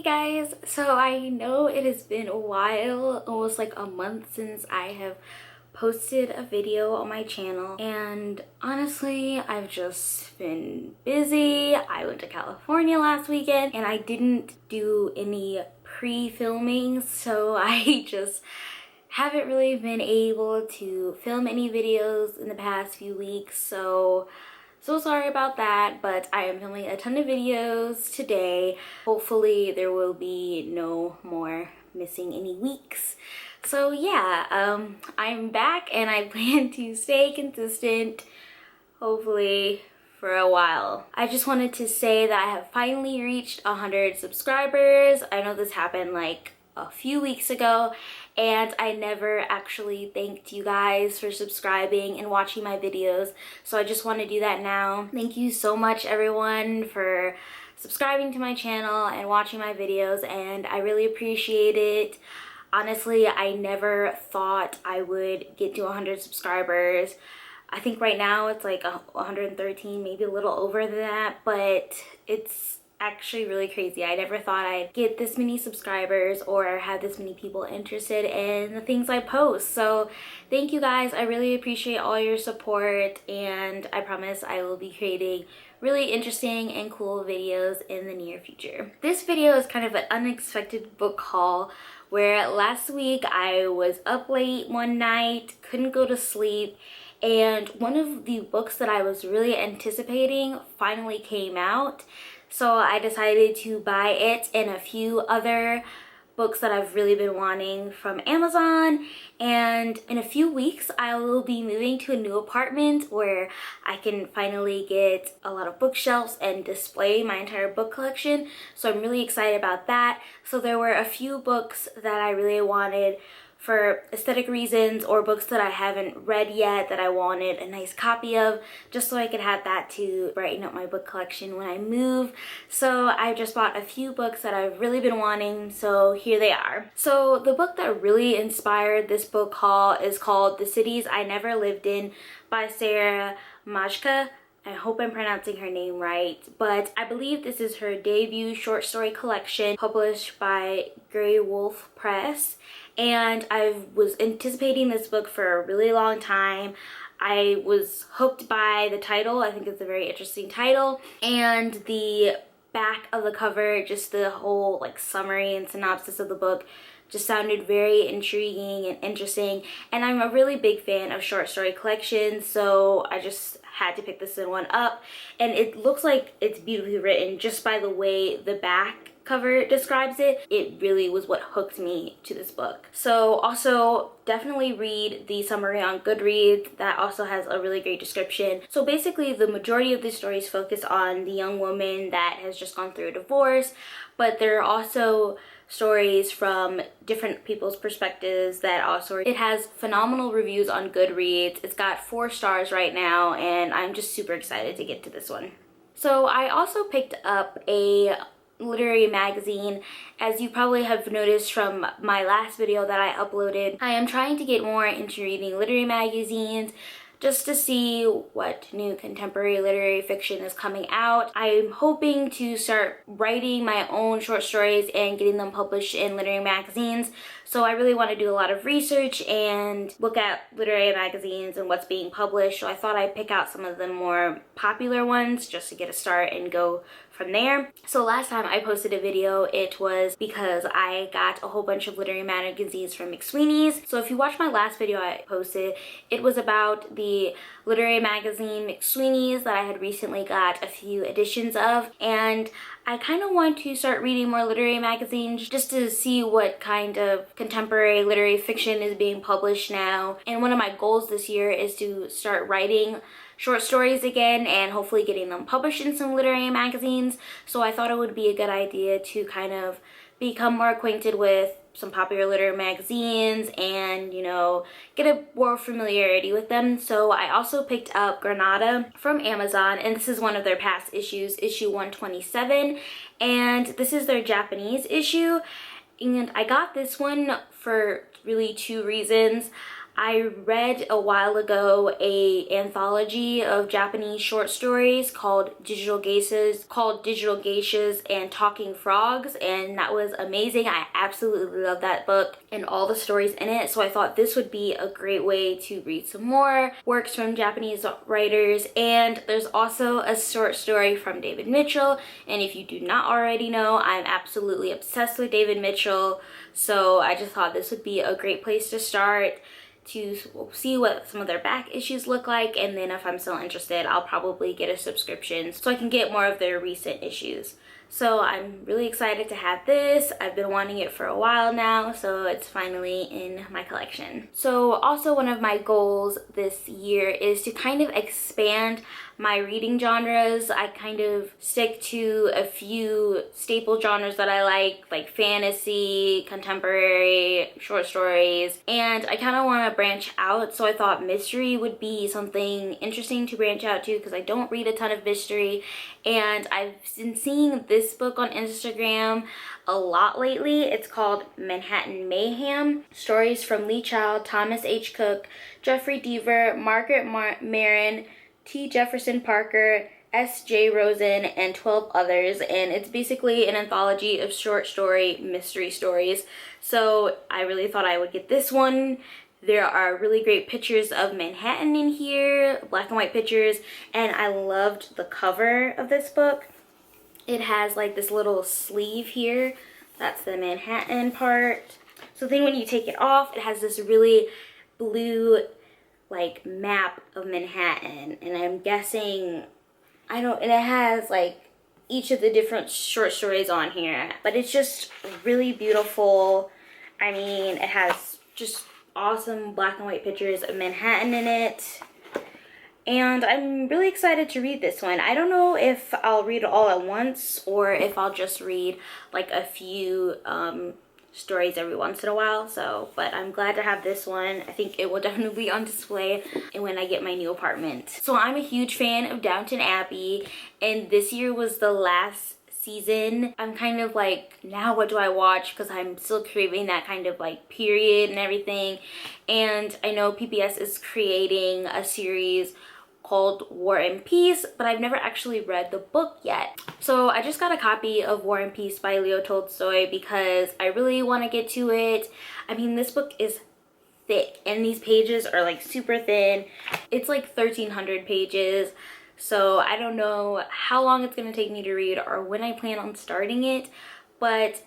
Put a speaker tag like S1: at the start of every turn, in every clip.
S1: guys, so I know it has been a while, almost like a month since I have posted a video on my channel, and honestly I've just been busy. I went to California last weekend and I didn't do any pre-filming, so I just haven't really been able to film any videos in the past few weeks. So sorry about that, but I am filming a ton of videos today. Hopefully there will be no more missing any weeks. So yeah, I'm back and I plan to stay consistent, hopefully for a while. I just wanted to say that I have finally reached 100 subscribers. I know this happened like a few weeks ago and I never actually thanked you guys for subscribing and watching my videos, so I just want to do that now. Thank you so much everyone for subscribing to my channel and watching my videos, and I really appreciate it. Honestly, I never thought I would get to 100 subscribers. I think right now it's like 113, maybe a little over that, but it's actually really crazy. I never thought I'd get this many subscribers or have this many people interested in the things I post. So thank you guys. I really appreciate all your support, and I promise I will be creating really interesting and cool videos in the near future. This video is kind of an unexpected book haul where last week I was up late one night, couldn't go to sleep, and one of the books that I was really anticipating finally came out. So I decided to buy it and a few other books that I've really been wanting from Amazon. And in a few weeks I will be moving to a new apartment where I can finally get a lot of bookshelves and display my entire book collection. So I'm really excited about that. So there were a few books that I really wanted for aesthetic reasons, or books that I haven't read yet that I wanted a nice copy of, just so I could have that to brighten up my book collection when I move. So I just bought a few books that I've really been wanting, so here they are. So the book that really inspired this book haul is called The Cities I Never Lived In by Sarah Majka. I hope I'm pronouncing her name right, but I believe this is her debut short story collection published by Grey Wolf Press. And I was anticipating this book for a really long time. I was hooked by the title. I think it's a very interesting title, and the back of the cover, just the whole like summary and synopsis of the book just sounded very intriguing and interesting. And I'm a really big fan of short story collections, so I just had to pick this one up. And it looks like it's beautifully written just by the way the back cover describes it. It really was what hooked me to this book. So also definitely read the summary on Goodreads. That also has a really great description. So basically the majority of the stories focus on the young woman that has just gone through a divorce, but there are also stories from different people's perspectives that also, it has phenomenal reviews on Goodreads. It's got 4 stars right now, and I'm just super excited to get to this one. So I also picked up a literary magazine. As you probably have noticed from my last video that I uploaded, I am trying to get more into reading literary magazines just to see what new contemporary literary fiction is coming out. I'm hoping to start writing my own short stories and getting them published in literary magazines. So I really want to do a lot of research and look at literary magazines and what's being published. So I thought I'd pick out some of the more popular ones just to get a start and go from there. So last time I posted a video, it was because I got a whole bunch of literary magazines from McSweeney's. So if you watched my last video I posted, it was about the literary magazine McSweeney's that I had recently got a few editions of, and I kind of want to start reading more literary magazines just to see what kind of contemporary literary fiction is being published now. And one of my goals this year is to start writing short stories again and hopefully getting them published in some literary magazines. So I thought it would be a good idea to kind of become more acquainted with some popular literary magazines and, you know, get a more familiarity with them. So I also picked up Granada from Amazon, and this is one of their past issues, issue 127, and this is their Japanese issue. And I got this one for really 2 reasons. I read a while ago a anthology of Japanese short stories called Digital Geishas and Talking Frogs, and that was amazing. I absolutely love that book and all the stories in it, so I thought this would be a great way to read some more works from Japanese writers. And there's also a short story from David Mitchell, and if you do not already know, I'm absolutely obsessed with David Mitchell, so I just thought this would be a great place to start to see what some of their back issues look like, and then if I'm still interested, I'll probably get a subscription so I can get more of their recent issues. So I'm really excited to have this. I've been wanting it for a while now, so it's finally in my collection. So also one of my goals this year is to kind of expand my reading genres. I kind of stick to a few staple genres that I like fantasy, contemporary, short stories, and I kind of want to branch out, so I thought mystery would be something interesting to branch out to because I don't read a ton of mystery, and I've been seeing this book on Instagram a lot lately. It's called Manhattan Mayhem, stories from Lee Child, Thomas H. Cook, Jeffrey Deaver, Margaret Maron, T. Jefferson Parker, S. J. Rosen, and 12 others, and it's basically an anthology of short story mystery stories. So I really thought I would get this one. There are really great pictures of Manhattan in here, black and white pictures, and I loved the cover of this book. It has like this little sleeve here. That's the Manhattan part. So then when you take it off, it has this really blue like map of Manhattan, and I'm guessing, and it has like each of the different short stories on here, but it's just really beautiful. I mean, it has just awesome black and white pictures of Manhattan in it, and I'm really excited to read this one. I don't know if I'll read it all at once or if I'll just read like a few stories every once in a while, but I'm glad to have this one. I think it will definitely be on display when I get my new apartment. So I'm a huge fan of Downton Abbey, and this year was the last season. I'm kind of like, now what do I watch, because I'm still craving that kind of like period and everything, and I know PBS is creating a series called War and Peace, but I've never actually read the book yet. So I just got a copy of War and Peace by Leo Tolstoy because I really want to get to it. I mean, this book is thick and these pages are like super thin. It's like 1,300 pages. So I don't know how long it's going to take me to read or when I plan on starting it, but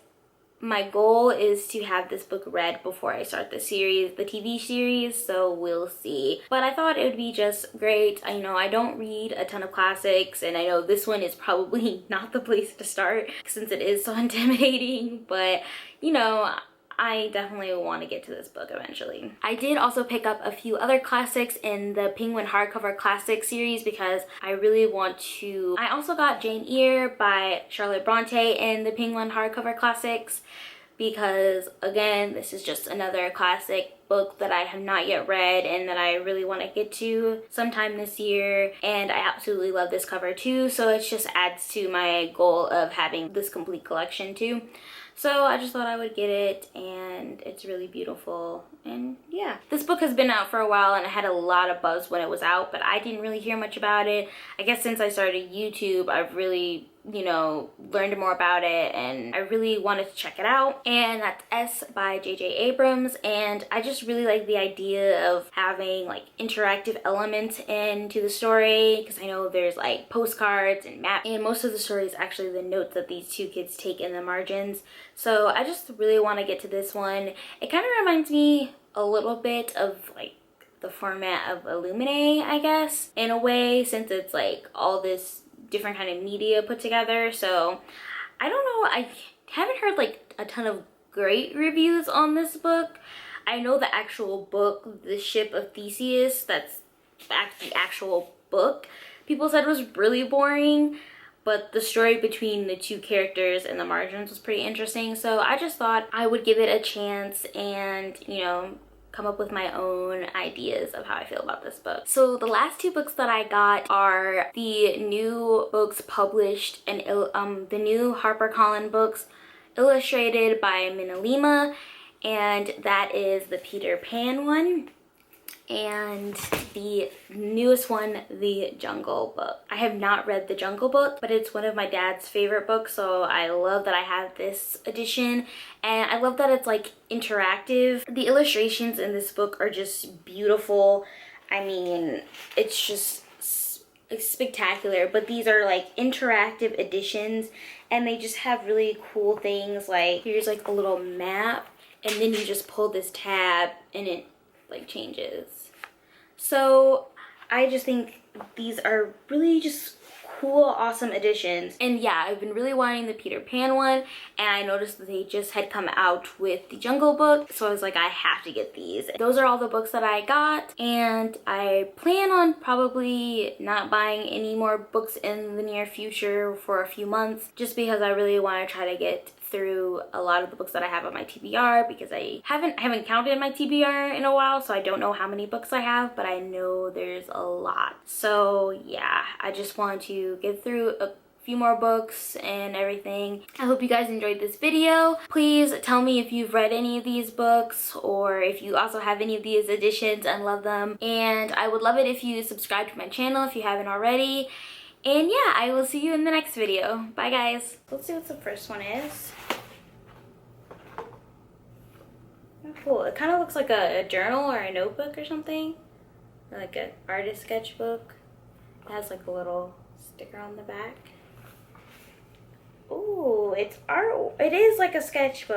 S1: my goal is to have this book read before I start the TV series, so we'll see. But I thought it would be just great. I know I don't read a ton of classics, and I know this one is probably not the place to start since it is so intimidating, but you know, I definitely want to get to this book eventually. I did also pick up a few other classics in the Penguin Hardcover Classic series because I really want to. I also got Jane Eyre by Charlotte Bronte in the Penguin Hardcover Classics because, again, this is just another classic book that I have not yet read and that I really want to get to sometime this year, and I absolutely love this cover too, so it just adds to my goal of having this complete collection too. So I just thought I would get it, and it's really beautiful, and yeah. This book has been out for a while and it had a lot of buzz when it was out, but I didn't really hear much about it. I guess since I started YouTube, I've really, you know, learned more about it, and I really wanted to check it out. And that's S by J.J. Abrams, and I just really like the idea of having like interactive elements into the story, because I know there's like postcards and maps, and most of the story is actually the notes that these two kids take in the margins. So I just really want to get to this one. It kind of reminds me a little bit of like the format of Illuminae, I guess, in a way, since it's like all this different kind of media put together. So I don't know, I haven't heard like a ton of great reviews on this book. I know the actual book, The Ship of Theseus, that's the actual book, people said was really boring, but the story between the two characters in the margins was pretty interesting. So I just thought I would give it a chance and, you know, come up with my own ideas of how I feel about this book. So the last two books that I got are the new books published in the new HarperCollins books illustrated by Minna Lima, and that is the Peter Pan one. and the newest one, The Jungle Book. I have not read The Jungle Book, but it's one of my dad's favorite books, so I love that I have this edition, and I love that it's like interactive. The illustrations in this book are just beautiful. I mean, it's just spectacular, but these are like interactive editions, and they just have really cool things. Like here's like a little map, and then you just pull this tab and it like changes. So I just think these are really just cool, awesome additions. And yeah, I've been really wanting the Peter Pan one, and I noticed that they just had come out with the Jungle Book, so I was like, I have to get these. Those are all the books that I got, and I plan on probably not buying any more books in the near future for a few months, just because I really want to try to get through a lot of the books that I have on my TBR, because I haven't counted my TBR in a while, so I don't know how many books I have, but I know there's a lot. So yeah, I just want to get through a few more books and everything. I hope you guys enjoyed this video. Please tell me if you've read any of these books, or if you also have any of these editions and love them. And I would love it if you subscribe to my channel if you haven't already. And yeah, I will see you in the next video. Bye guys. Let's see what the first one is. Oh, cool. It kind of looks like a journal or a notebook or something. Or like an artist sketchbook. It has like a little sticker on the back. Ooh, it's art. It is like a sketchbook.